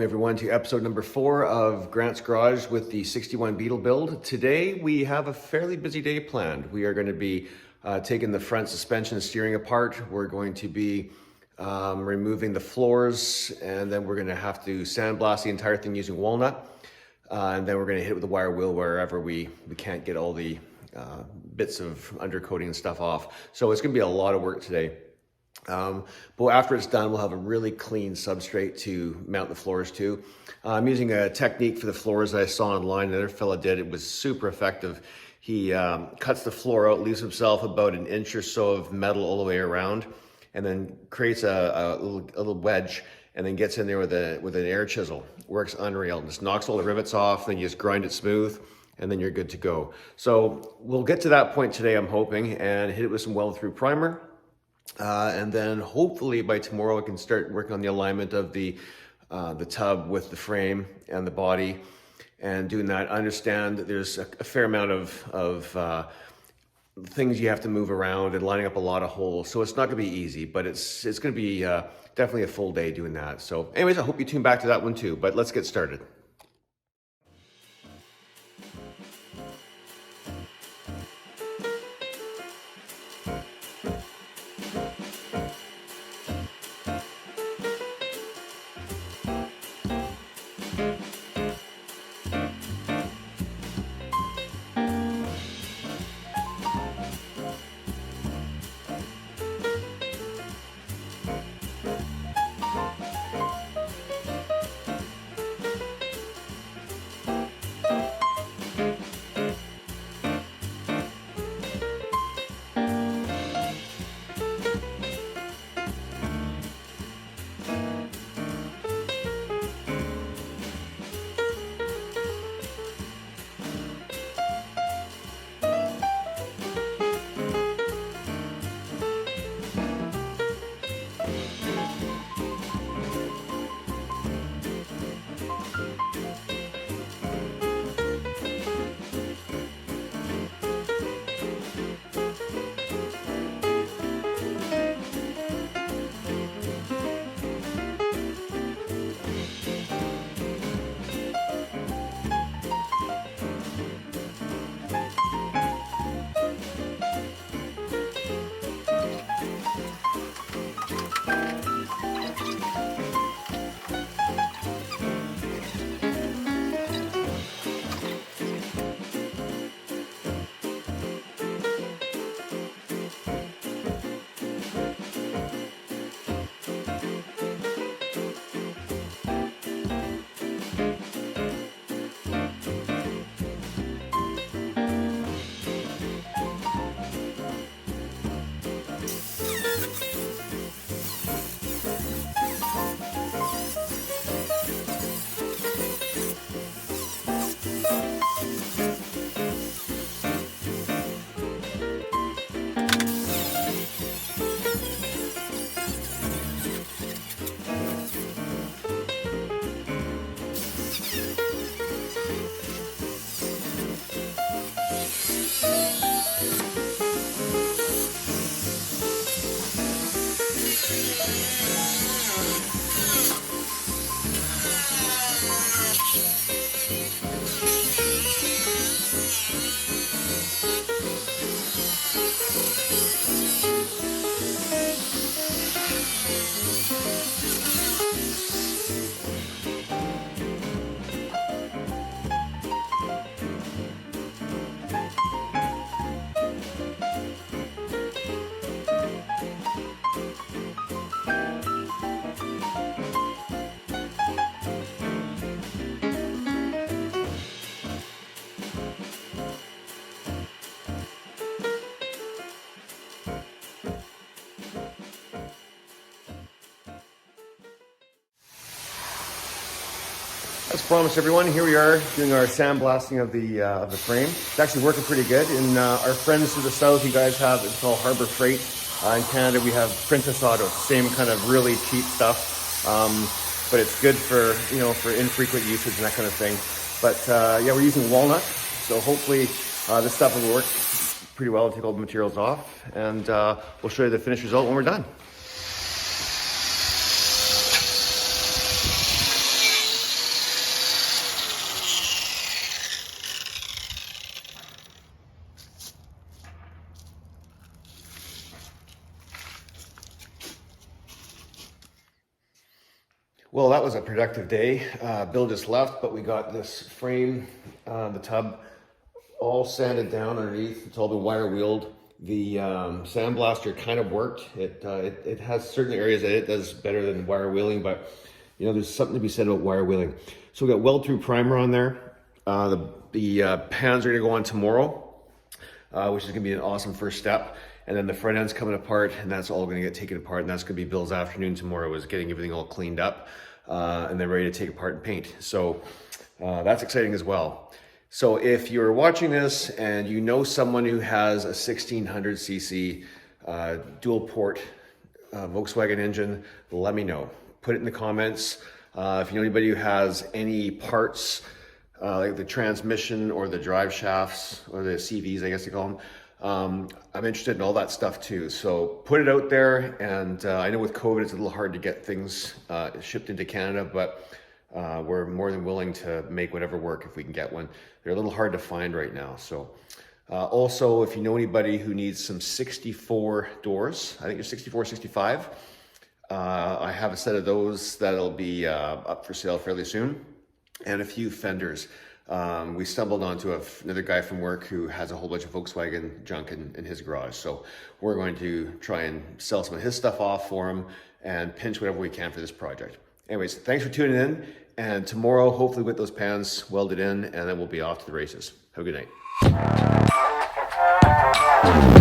welcome everyone to episode number 4 of Grant's Garage with the 61 Beetle build. Today we have a fairly busy day planned. We are going to be taking the front suspension and steering apart. We're going to be removing the floors, and then we're going to have to sandblast the entire thing using walnut. And then we're going to hit it with a wire wheel wherever we can't get all the bits of undercoating and stuff off. So it's going to be a lot of work today. But after it's done, we'll have a really clean substrate to mount the floors to. I'm using a technique for the floors that I saw online. Another fella did. It was super effective. He cuts the floor out, leaves himself about an inch or so of metal all the way around, and then creates a little wedge, and then gets in there with an air chisel. Works unreal. Just knocks all the rivets off, then you just grind it smooth, and then you're good to go. So we'll get to that point today, I'm hoping, and hit it with some weld-through primer. And then hopefully by tomorrow I can start working on the alignment of the tub with the frame and the body, and doing that. I understand that there's a fair amount of things you have to move around and lining up a lot of holes, so it's not going to be easy, but it's going to be definitely a full day doing that. So anyways, I hope you tune back to that one too, but let's get started. As promised, everyone, here we are doing our sandblasting of the frame. It's actually working pretty good. In our friends to the south, you guys have, it's called Harbor Freight. In Canada, we have Princess Auto, same kind of really cheap stuff. But it's good for, for infrequent usage and that kind of thing. But yeah, we're using walnut, so hopefully this stuff will work pretty well to take all the materials off, and we'll show you the finished result when we're done. Well, that was a productive day. Bill just left, but we got this frame, the tub, all sanded down underneath. It's all been wire wheeled. The sandblaster kind of worked. It has certain areas that it does better than wire wheeling, but you know, there's something to be said about wire wheeling. So we got weld-through primer on there. The pans are gonna go on tomorrow, which is gonna be an awesome first step. And then the front end's coming apart, and that's all gonna get taken apart, and that's gonna be Bill's afternoon tomorrow, is getting everything all cleaned up, and then ready to take apart and paint. So that's exciting as well. So if you're watching this and you know someone who has a 1600cc dual port Volkswagen engine, let me know. Put it in the comments. If you know anybody who has any parts, like the transmission or the drive shafts or the CVs, I guess they call them, I'm interested in all that stuff too. So put it out there. And I know with COVID, it's a little hard to get things shipped into Canada, but we're more than willing to make whatever work if we can get one. They're a little hard to find right now. So also, if you know anybody who needs some 64 doors, I think they're 64, 65, I have a set of those that'll be up for sale fairly soon, and a few fenders. We stumbled onto another guy from work who has a whole bunch of Volkswagen junk in his garage. So we're going to try and sell some of his stuff off for him and pinch whatever we can for this project. Anyways, thanks for tuning in. And tomorrow, hopefully with those pans welded in, and then we'll be off to the races. Have a good night.